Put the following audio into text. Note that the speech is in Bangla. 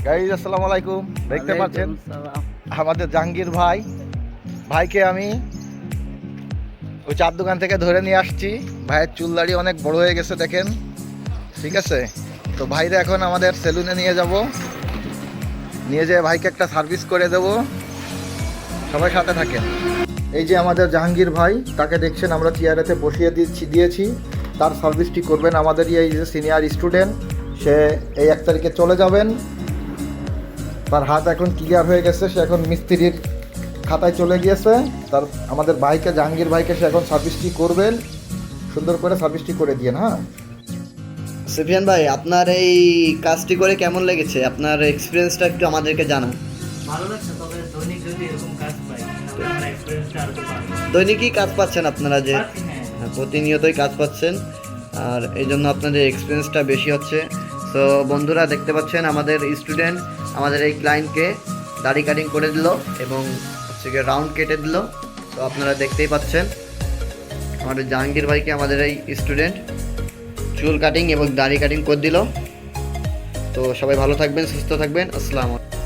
গাইজ আসসালামু আলাইকুম। দেখতে পাচ্ছেন আমাদের জাহাঙ্গীর ভাইকে আমি ওই চার দোকান থেকে ধরে নিয়ে আসছি। ভাইয়ের চুল দাড়ি অনেক বড় হয়ে গেছে দেখেন, ঠিক আছে। তো ভাইরে এখন আমাদের সেলুনে নিয়ে যাব, নিয়ে যেয়ে ভাইকে একটা সার্ভিস করে দেব। সবাই সাথে থাকেন। এই যে আমাদের জাহাঙ্গীর ভাই, তাকে দেখছেন আমরা চেয়ারেতে বসিয়ে দিয়েছি। তার সার্ভিসটি করবেন আমাদের এই যে সিনিয়র স্টুডেন্ট, সে এই 1 তারিখে চলে যাবেন। তার হাত এখন ক্লিয়ার হয়ে গেছে, সে এখন মিস্ত্রির খাতায় চলে গিয়েছে। তার আমাদের ভাইকে, জাহাঙ্গীর ভাইকে সে এখন সার্ভিসটি করবেন। সুন্দর করে সার্ভিসটি করে দিয়ে। হ্যাঁ সুফিয়ান ভাই, আপনার এই কাজটি করে কেমন লেগেছে? আপনার এক্সপিরিয়েন্সটা একটু আমাদেরকে জানান। ভালো লাগছে, তবে দৈনিক যদি এরকম কাজ পাই তাহলে আমার এক্সপিরিয়েন্সটা আরো বাড়বে। দৈনিকই কাজ পাচ্ছেন আপনারা যে? পাচ্ছি, হ্যাঁ। প্রতিনিয়তই কাজ পাচ্ছেন, আর এই জন্য আপনাদের এক্সপিরিয়েন্সটা বেশি হচ্ছে। তো বন্ধুরা দেখতে পাচ্ছেন আমাদের স্টুডেন্ট আমাদের এই ক্লায়েন্টকে দাড়ি কাটিং করে দিল এবং হচ্ছে গিয়ে রাউন্ড কেটে দিল। তো আপনারা দেখতেই পাচ্ছেন আমাদের জাহাঙ্গীর ভাইকে আমাদের এই স্টুডেন্ট চুল কাটিং এবং দাড়ি কাটিং করে দিল। তো সবাই ভালো থাকবেন, সুস্থ থাকবেন। আসসালামু আলাইকুম।